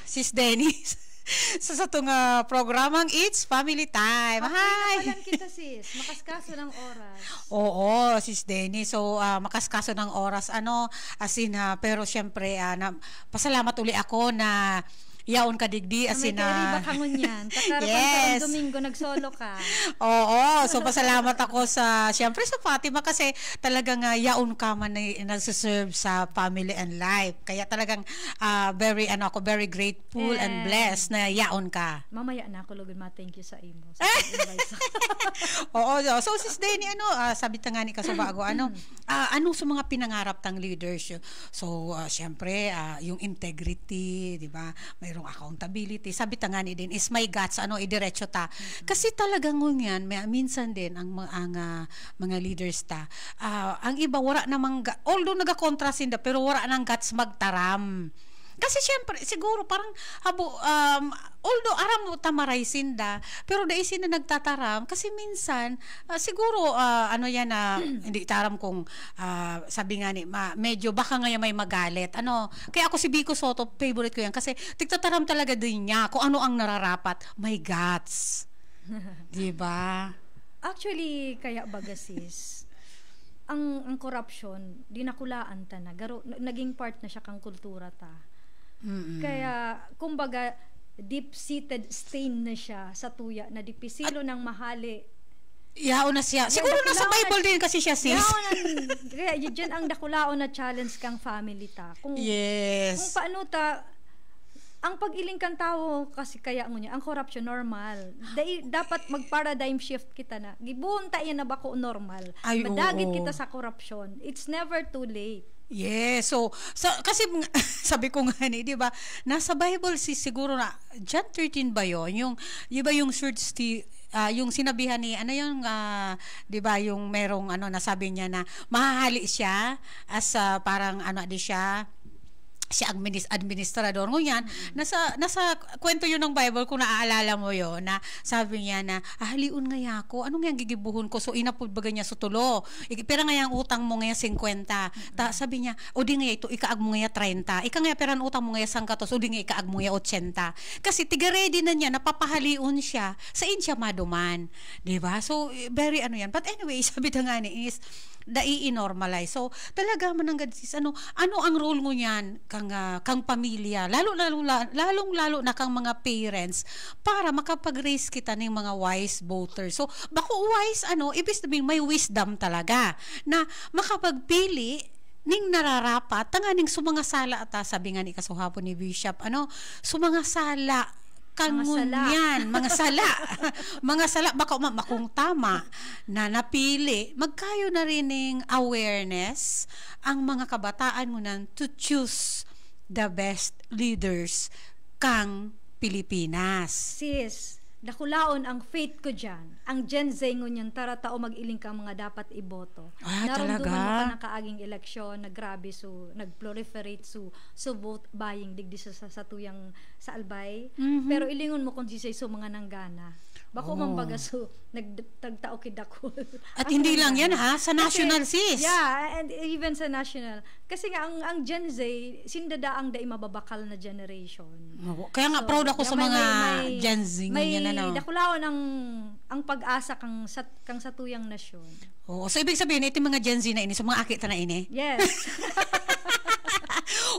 Sis Dennis. Sa itong programang It's Family Time. Hi! Napalan kita, sis. Makaskaso ng oras. Oo, Sis Dennis. So, makaskaso ng oras. Pero syempre, pasalamat uli ako na yaon ka digdi May kariba kangon yan. Yes. Domingo, nagsolo ka. Oo. So, pasalamat ako syempre sa Fatima kasi talagang yaon ka man na nagsiserve sa family and life. Kaya talagang very grateful and blessed na yaon ka. Mamaya na ako, Lugod, thank you sa imo. Oo. So, Sis Denny, sabi ta nga ni Kasubago, ano sa mga pinangarap tang leaders? So, syempre, yung integrity, di ba? Mayroong accountability. Sabi ta nga ni din, is my guts, idiretso ta. Kasi talagang ngunyan, minsan din, ang mga leaders ta, ang iba, wala namang, although nagakontra sinda, pero wala nang guts magtaram. Kasi syempre, siguro parang although aram mo tamaray sinda, pero daisin na nagtataram kasi minsan siguro hindi taram kung sabi nga ni medyo baka ngayon may magalit. Kaya ako si Biko Soto, favorite ko yan kasi tigtataram talaga din niya kung ano ang nararapat. My guts. 'Di ba? Actually, kaya bagasis ang corruption dinakulaan ta na naging part na siya kang kultura ta. Kaya kumbaga deep-seated stain na siya sa tuya na dipisilo ng mahali. Yaon na siya. Siguro nasa Bible din kasi siya, sis. Kaya yun ang dakulaon na challenge kang family ta. Yes. Kung paano ta ang pag-iling kang tao kasi kaya mo niya, ang corruption normal. Dapat mag-paradigm shift kita na. Gibuhon tayo na bako normal. Madagit kita sa corruption. It's never too late. Yes. So kasi sabi ko nga di ba, nasa Bible siguro na John 13 ba 'yon? Yung 'di ba yung yung sinabihan ni di ba yung merong nasabi niya na mahahali siya as parang di siya administrador ngunyan nasa kwento yun ng Bible kung naaalala mo yun na sabi niya na haliun nga ako anong yang gigibuhon ko so inapod baga niya sutulo pera nga yung utang mo nga 50 sabi niya o di nga ito ikaag mo nga 30 ika nga peran utang mo nga 100 o di nga ikaag mo nga 80 kasi tiga ready na niya napapahaliun siya sa siya maduman diba so very yan but anyway sabi ta nga ni is i-normalize. So, talaga mananggad sis, ano ang role mo niyan kang pamilya, lalong-lalo na kang mga parents para makapag-raise kita ng mga wise voters. So, bako wise, ibig sabihin may wisdom talaga na makapagpili ning nararapat, tanganing sumanga sala ata, sabi nga ni kasuhapon ni Bishop, sumanga sala, mga sala baka makung tama na napili magkayo na rining awareness ang mga kabataan mo nan to choose the best leaders kang Pilipinas. Sis, dakulaon ang faith ko dyan. Ang Gen Z ngunyan, tara tao mag-iling kang mga dapat iboto. Talaga? Naramduman mo pa nakaaging eleksyon, naggrabe nag-proliferate vote buying digdi sa tuyang sa albay. Pero ilingon mo kung sisay mga nanggana. Bako mambaga nagtagtao kidakol. At hindi lang yan sa national sis. Yeah, and even sa national. Kasi nga ang Gen Z sindada ang dai mababakal na generation. Kaya nga proud ako sa mga Gen Z ngayon dakulaon ang pag-asa kang sa tuyang nasyon. So ibig sabihin ito mga Gen Z na ini, so mga akita na ini. Yes.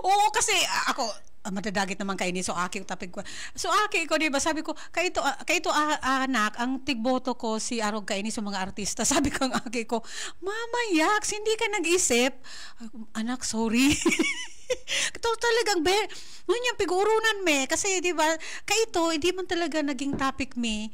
Oo, kasi ako matadagit naman kayo ni so aki tapig ko. So aki ko di ba sabi ko kay ito anak ang tigboto ko si arog kay ni sa mga artista. Sabi ko ang aki ko, "Mama yaks, hindi ka nag-isip." Anak, sorry. Ito talagang ngunyan pigurunan me kasi di ba kay ito hindi man talaga naging topic me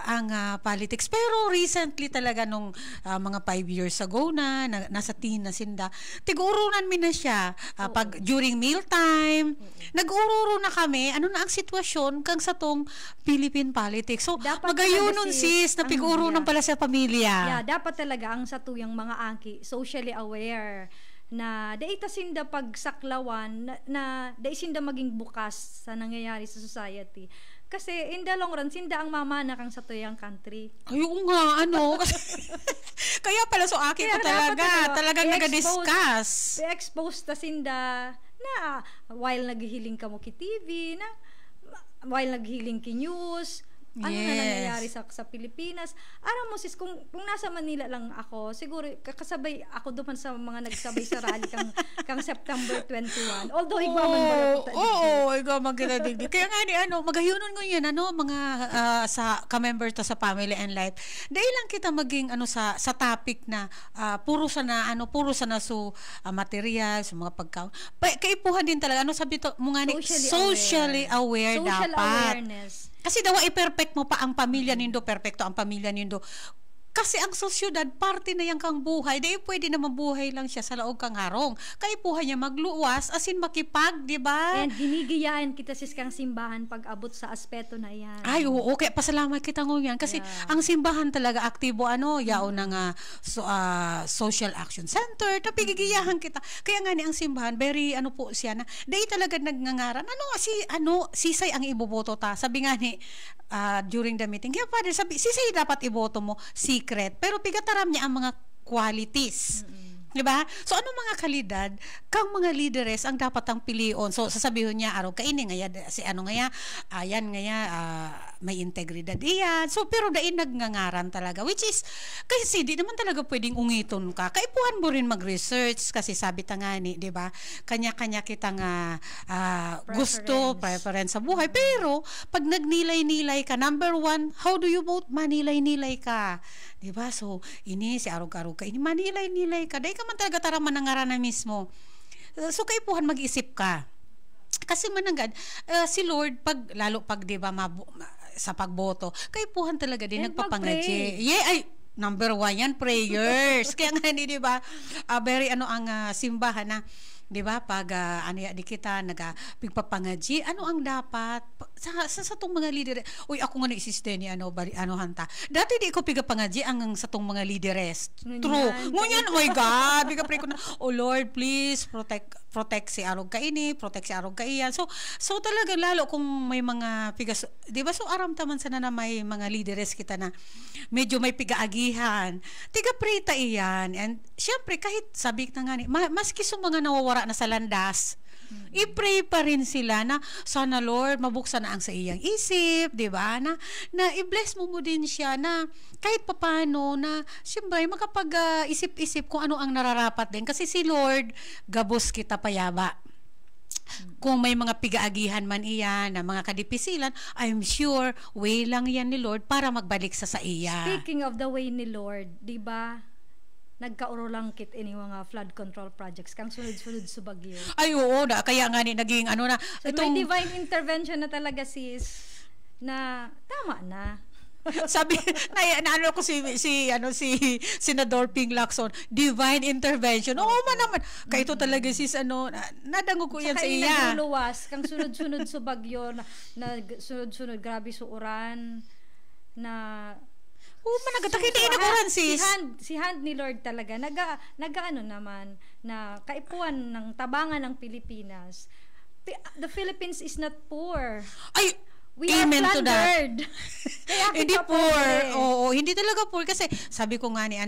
ang politics. Pero recently talaga nung mga 5 years ago nasa teen na sinda, tigurunan mi na siya pag during meal time. Nag-ururo na kami ano na ang sitwasyon kang sa tong Philippine politics. So magayunon sis na pigurunan pala sa pamilya. Yeah, dapat talaga ang sa tuyang mga angki socially aware na daita sinda pagsaklawan na sinda maging bukas sa nangyayari sa society. Kasi in the long run, sinda ang mamana kang sa tuyang country. Ayun nga, Kaya pala so akin ko talagang nag-discuss. I-expose ta sinda, na while naghihiling ka mo ki TV na while naghihiling ki news ano na nangyayari sa Pilipinas. Aram mo sis, kung nasa Manila lang ako, siguro kakasabay ako duman sa mga nagsabay sa rally kang September 21. Although igwaman ba ko igwaman kita digdi. Kaya nga ni magayunon ko yan mga sa ka-member to sa Family and Life. Dahil lang kita maging sa topic na puro sana so material, sa mga pagkaon. Kaipuhan din talaga sabi to mga ni socially aware social dapat. Awareness. Kasi daw i-perfect mo pa ang pamilya nindo, perfecto ang pamilya nindo. Kasi ang sosyudad, parte na yan kang buhay. Dahil pwede na mabuhay lang siya sa laog kang harong. Kaipuhan niya magluwas, asin makipag, di ba? And ginigiyaan kita sis kang simbahan pag abot sa aspeto na yan. Ay, oo. Kaya pasalamat kita ngayon. Kasi ang simbahan talaga, aktibo yaon na nga social action center. Napigigiyahan kita. Kaya nga ni ang simbahan, very po siya na, dahil talaga nagngangaran. Sisay ang iboboto ta. Sabi nga ni, during the meeting, kaya Father, sisay dapat iboto mo, secret. Pero pigataram niya ang mga qualities. Diba? So, ano mga kalidad, kang mga leaderess ang dapat ang pilion. So, sasabihin niya, araw kaini, may integridad iyan. So, pero dain nagngangaran talaga. Which is, kasi di naman talaga pwedeng ungiton ka. Kaipuhan mo rin mag-research kasi sabi tangani, di ba? Kanya-kanya kita nga gusto, preference sa buhay. Pero, pag nagnilay-nilay ka, number one, how do you vote? Manilay-nilay ka. Diba? So, ini si arog-arog ka, ini manilay-nilay ka. Dahil ka man talaga taraman ng ngaran na mismo. So, kaipuhan mag-isip ka. Kasi mananggad, si Lord, lalo pag diba, sa pagboto, kaipuhan talaga din, nagpapangadye. Number one yan, prayers. Kaya nga, di ba, very ang simbahan na, di ba, pag di kita pigpapangadji, ano ang dapat sa tong mga leader. Uy, ako nga naisiste ni hanta. Dati di ko pigapangadji ang sa tong mga leaderes. True. Ngunyan, oh my God, biga pray ko na, oh Lord, please protect si arog kaini, protect si arog kaiyan. So talaga lalo kung may mga pigas, di ba, so aram taman sana na may mga leaderes kita na medyo may pigaagihan. Tiga pray ta iyan. And syempre kahit sabi na nga ni, maski sa mga nawawara na sa landas, i-pray pa rin sila na sana Lord mabuksan na ang sa iyang isip, di ba? Na i-bless mo din siya na kahit papano na siyempre makapag-isip-isip kung ano ang nararapat din kasi si Lord gabos kita payaba. Kung may mga pigaagihan man iyan na mga kadipisilan, I'm sure way lang yan ni Lord para magbalik sa iya. Speaking of the way ni Lord, di ba? Nagkauro lang kit ini mga flood control projects kang sunod-sunod sa bagyo. Ay oo, kaya nga ni naging na. So may divine intervention na talaga sis na tama na. Sabi naano ko si Senador Ping Lacson, divine intervention. Oo man naman. Kaya ito talaga sis nadango ko yan sa iya. Nagluwas kang sunod-sunod sa bagyo na sunod-sunod grabe suuran na managatakita oran sis. Si hand ni Lord talaga nagaano naman na kaipuan ng tabangan ng Pilipinas. The Philippines is not poor. Ay, we are plundered. Hindi poor. Oo, hindi talaga poor kasi sabi ko nga ni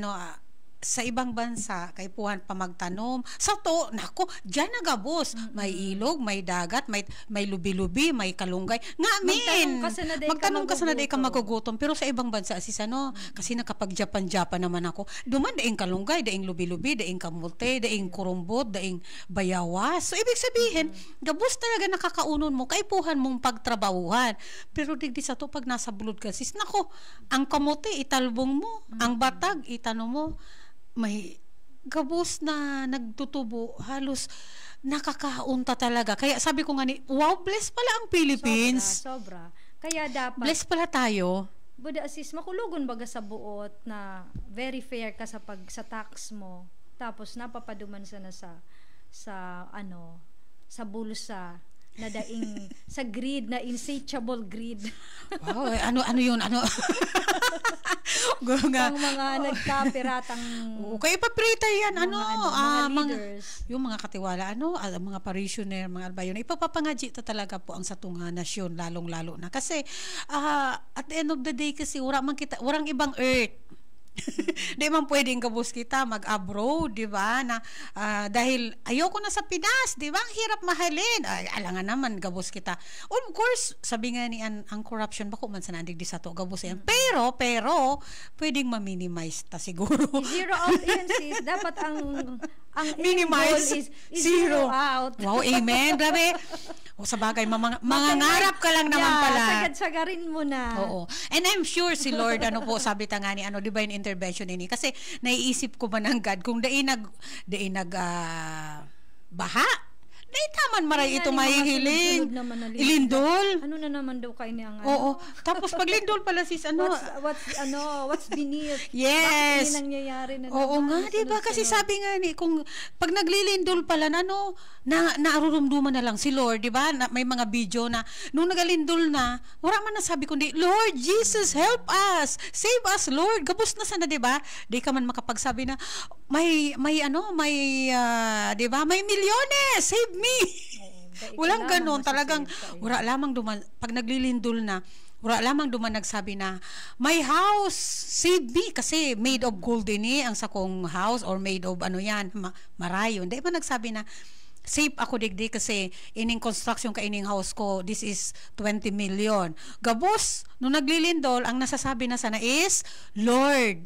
sa ibang bansa kaipuhan pa magtanom sa to nako diyan nagabos may ilog, may dagat, may lubi-lubi, may kalunggay ngamin magtanong ka sa naday ka magugutom pero sa ibang bansa kasi nakapag Japan naman ako duman daing kalunggay, daing lubi-lubi, daing kamote, daing kurumbot, daing bayawas. So ibig sabihin gabos talaga nakakaunon mo kaipuhan mong pagtrabahuhan pero digdi sa to pag nasa bulod ka sis nako ang kamote italbong mo ang batag itano mo may gabos na nagtutubo, halos nakakaunta talaga. Kaya sabi ko nga wow, blessed pala ang Philippines. Sobra. Kaya dapat blessed pala tayo. Buda sis, makulugon baga sa buot na very fair ka sa tax mo. Tapos napapaduman sana sa bulsa na daing sa greed na insatiable greed. Wow, ano yun? Ang mga nagkapiratang okay, paprita yan. Mga leaders. Yung mga katiwala, mga parishioner, mga albayon, ipapapangadji talaga po ang satunga nasyon, lalong-lalo na. Kasi, at the end of the day kasi, warang ibang earth. Di man pwedeng gabos kita mag-abroad, di ba? Na, dahil ayoko na sa Pinas, di ba? Ang hirap mahalin. Ay, alangan naman, gabos kita. Of course, sabi nga ni ang corruption, bako man sa nandig di sa to, gabos yan. Pero, pwedeng ma-minimize ta siguro. Zero out yan, sis. Dapat ang Minimize, goal is zero out. Wow, amen. Grabe. O sa bagay, mangangarap ka lang naman pala. Sagad-sagarin mo na. Oo. And I'm sure si Lord, sabi ta nga ni, divine intervention ini. Kasi naiisip ko man ng God, kung baha, dahil taman maray ito mahihiling. Ilindol. Ano na naman daw kayo niya? Oo. Tapos pag lindol pala sis, what's beneath? Yes. Bakit nangyayari na Oo nga, di ba? Kasi sabi nga ni, kung pag naglilindol pala naarurumduman na lang si Lord, di ba? May mga video na, nung nagalindol na, wala man nasabi kundi, Lord Jesus, help us! Save us, Lord! Gabos na sana, di ba? Di ka man makapagsabi na, di ba? May milyones! Save me! Walang ganon. Talagang, wala lamang pag naglilindol na, wala lamang nagsabi na, my house, save me, kasi made of gold din ang sakong house, or made of marayon. Di ba nagsabi na, save ako digdi kasi ining construction ka ining house ko, this is 20 million. Gabos, nung naglilindol, ang nasasabi na sana is, Lord,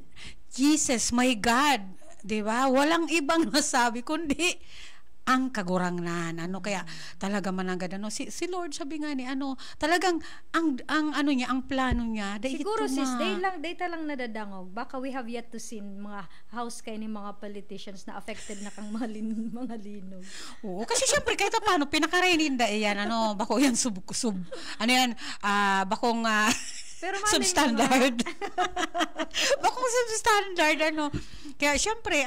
Jesus, my God, di ba? Walang ibang nasabi, kundi, ang kagurangnan. Kaya talaga managad si Lord sabi nga ni talagang ang plano niya siguro sis data lang nadadangog, baka we have yet to see mga house kay ni mga politicians na affected na kang mga linog. Oo, kasi syempre kahit paano pinakarainin yan bako yan bakong pero substandard. Bakong substandard Kaya syempre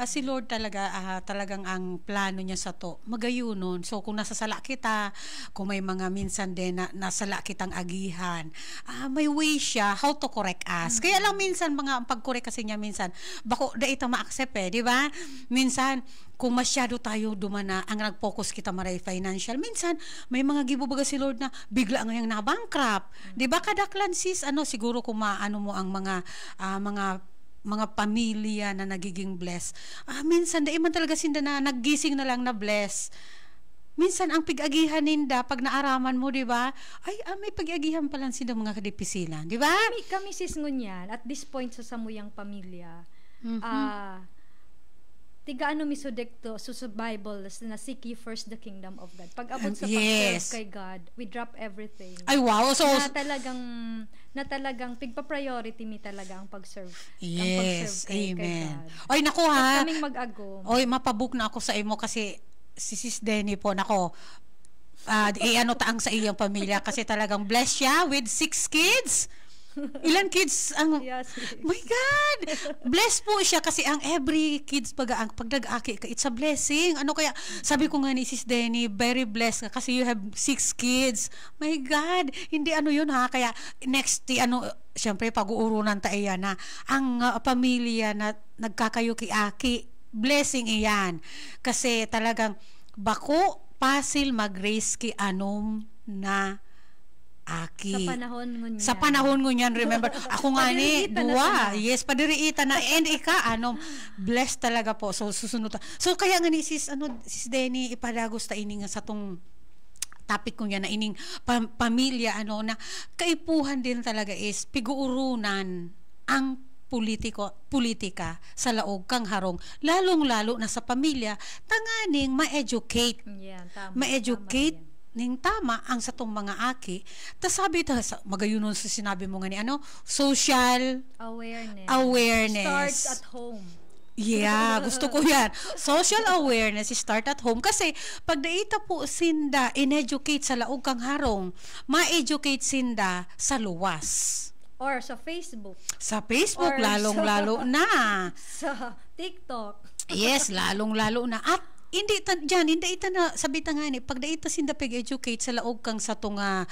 si Lord talagang ang plano niya sa to magayunon. So kung nasasala kita, kung may mga minsan din na nasala kitang agihan, may way siya how to correct us. Kaya lang minsan ang pag-correct kasi niya minsan bako da ita ma-accept di ba? Minsan kung masyado tayo dumana ang nag-focus kita maray financial, minsan may mga gibubaga si Lord na bigla ngayang na-bankrupt. Di ba kadaklan sis siguro kung maano mo ang mga pamilya na nagiging blessed. Minsan dahil man talaga sinda na naggising na lang na bless. Minsan ang pig-agihan ninda pag naaraman mo, di ba? May pag-agihan pa lang sinda mga kadipisilan, di ba? Kami sis ngunyan at this point sa samuyang pamilya. Misudekto sa Bible na seek ye first the kingdom of God. Pag abot sa pag-serve kay God, we drop everything. Ay wow, so na talagang pigpa-priority mi talaga ang pag-serve. Yes, kay amen. God. Oy naku ha. Kaming mag-agom. Oy mapabook na ako sa imo kasi si Sis Denny po nako. Taang sa iyong pamilya kasi talagang blessed siya with 6 kids. Ilan kids ang yes. My God, blessed po siya kasi ang every kids pag nag-aki ka, it's a blessing. Kaya sabi ko nga ni Sis Denny, very blessed ka kasi you have 6 kids. My God, hindi yun ha. Kaya next syempre pag-uurunan ta iyan na ang pamilya na nagkakayuki-aki, blessing iyan. Kasi talagang bako pasil mag-raise ki na aki. Sa panahon ngunyan, remember, ako nga ni, duwa. Yes, padiriita na. And blessed talaga po. So, susunod. So, kaya nga ni, Sis Denny, ipadagos ta ining sa tong topic ko niya na ining pamilya, na kaipuhan din talaga is piguurunan ang politika sa laog kang harong, lalong-lalo na sa pamilya, tanganing ma-educate. Yeah, ma-educate ning tama ang satong mga aki. Sabi magayunon sa sinabi mo nga ni social awareness starts at home. Yeah, gusto ko yan. Social awareness start at home kasi pag daita po sinda in-educate sa laog kang harong, ma-educate sinda sa luwas. Or sa Facebook. Sa Facebook, lalong-lalo na. Sa TikTok. Yes, lalong-lalo na. At hindi ita na sabi ta nga ni pag daita sinda pag-educate sa laog kang sa tunga